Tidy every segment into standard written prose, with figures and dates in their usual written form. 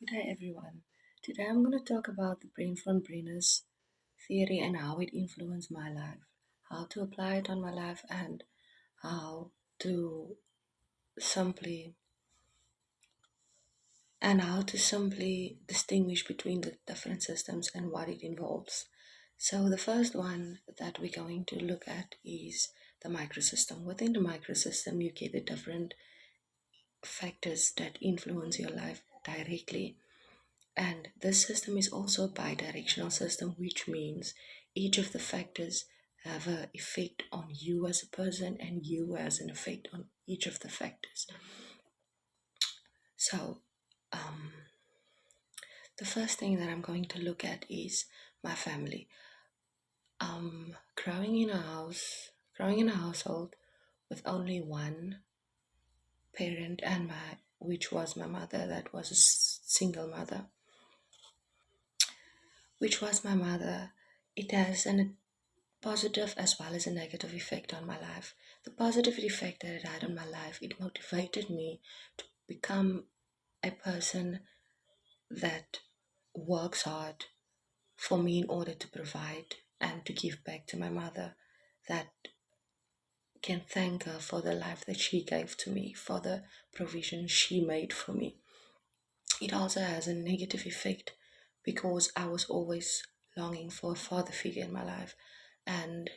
Good day, everyone. Today I'm going to talk about the Bronfenbrenner's theory and how it influenced my life, how to apply it on my life, and how to simply distinguish between the different systems and what it involves. So the first one that we're going to look at is the microsystem. Within the microsystem, you get the different factors that influence your life directly. And this system is also a bidirectional system, which means each of the factors have an effect on you as a person and you as an effect on each of the factors. So, the first thing that I'm going to look at is my family. Growing in a household with only one parent and which was my mother, that was a single mother, which was my mother. It has a positive as well as a negative effect on my life. The positive effect that it had on my life, it motivated me to become a person that works hard for me in order to provide and to give back to my mother, that can thank her for the life that she gave to me, for the provision she made for me. It also has a negative effect because I was always longing for a father figure in my life, and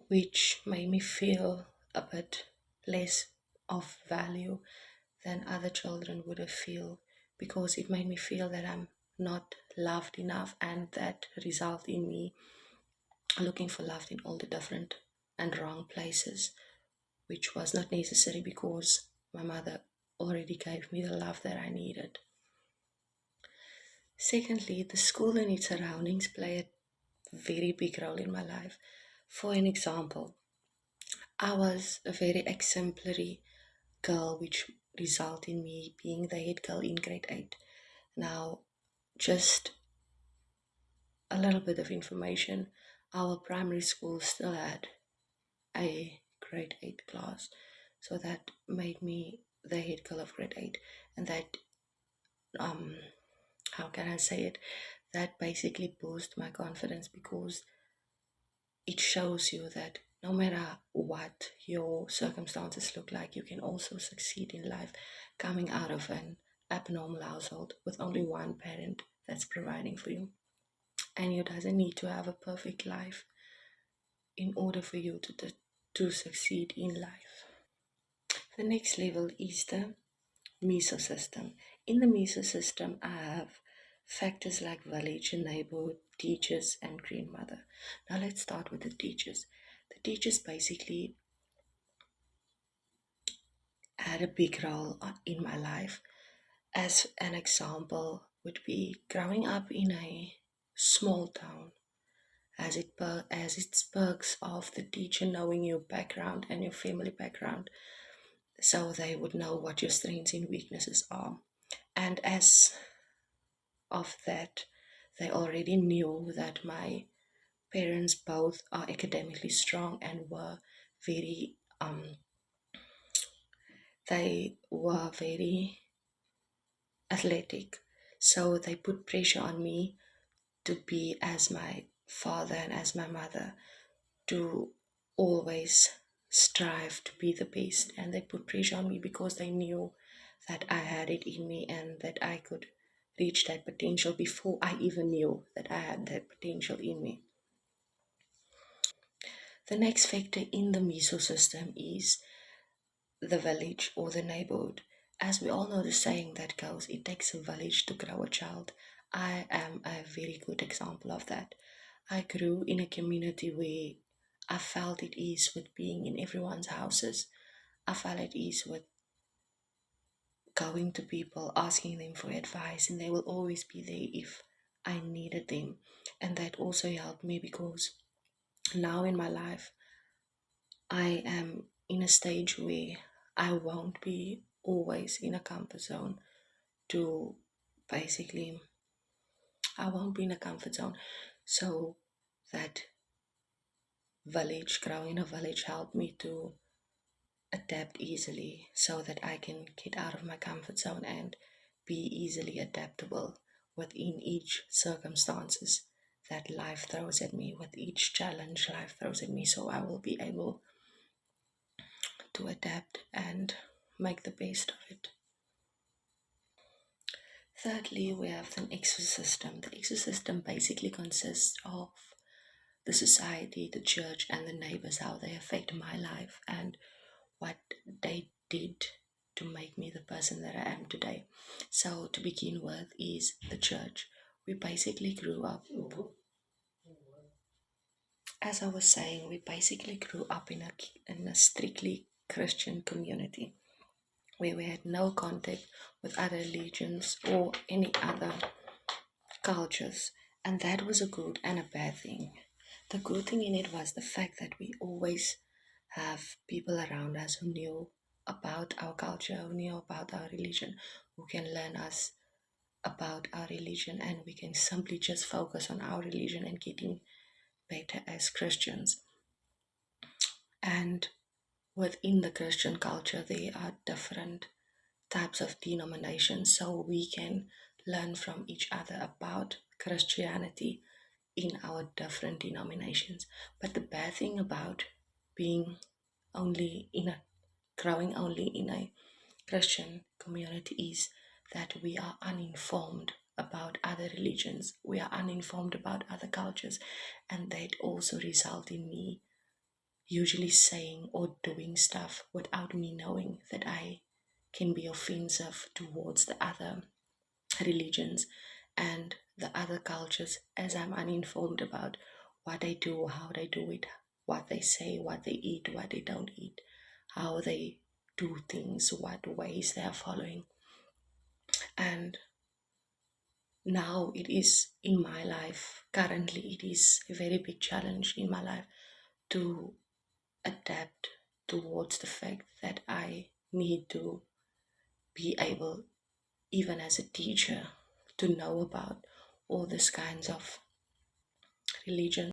which made me feel a bit less of value than other children would have feel, because it made me feel that I'm not loved enough, and that result in me looking for love in all the different and wrong places, which was not necessary because my mother already gave me the love that I needed. Secondly, the school and its surroundings play a very big role in my life. For an example, I was a very exemplary girl, which resulted in me being the head girl in grade 8. Now, just a little bit of information. Our primary school still had a grade 8 class, so that made me the head girl of grade 8. And that, um, how can I say it? That basically boosted my confidence, because it shows you that no matter what your circumstances look like, you can also succeed in life, coming out of an abnormal household with only one parent that's providing for you. And you doesn't need to have a perfect life in order for you to succeed in life. The next level is the mesosystem. In the mesosystem, I have factors like village, neighborhood, teachers, and grandmother. Now let's start with the teachers. The teachers basically had a big role in my life. As an example would be growing up in a small town, as its perks of the teacher knowing your background and your family background, so they would know what your strengths and weaknesses are. And as of that, they already knew that my parents both are academically strong and were very they were very athletic. So they put pressure on me to be as my father and as my mother, to always strive to be the best. And they put pressure on me because they knew that I had it in me and that I could reach that potential before I even knew that I had that potential in me. The next factor in the mesosystem is the village or the neighborhood. As we all know, the saying that goes, it takes a village to grow a child. I am a very good example of that. I grew in a community where I felt at ease with being in everyone's houses. I felt at ease with going to people, asking them for advice, and they will always be there if I needed them. And that also helped me because now in my life, I am in a stage where I won't be always in a comfort zone to basically, I won't be in a comfort zone. So that growing in a village helped me to adapt easily so that I can get out of my comfort zone and be easily adaptable within each circumstances that life throws at me, with each challenge life throws at me. So I will be able to adapt and make the best of it. Thirdly, we have an ecosystem. The ecosystem basically consists of the society, the church, and the neighbors, how they affect my life and what they did to make me the person that I am today. So, to begin with, is the church. We basically grew up, as I was saying, we basically grew up in a strictly Christian community where we had no contact with other religions or any other cultures. And that was a good and a bad thing. The good thing in it was the fact that we always have people around us who knew about our culture, who knew about our religion, who can learn us about our religion, and we can simply just focus on our religion and getting better as Christians. And within the Christian culture, there are different types of denominations, so we can learn from each other about Christianity in our different denominations. But the bad thing about being only in a growing only in a Christian community is that we are uninformed about other religions, we are uninformed about other cultures, and that also result in me usually saying or doing stuff without me knowing that I can be offensive towards the other religions and the other cultures, as I'm uninformed about what they do, how they do it, what they say, what they eat, what they don't eat, how they do things, what ways they are following. And now it is in my life, currently, it is a very big challenge in my life to adapt towards the fact that I need to be able, even as a teacher, to know about all these kinds of religion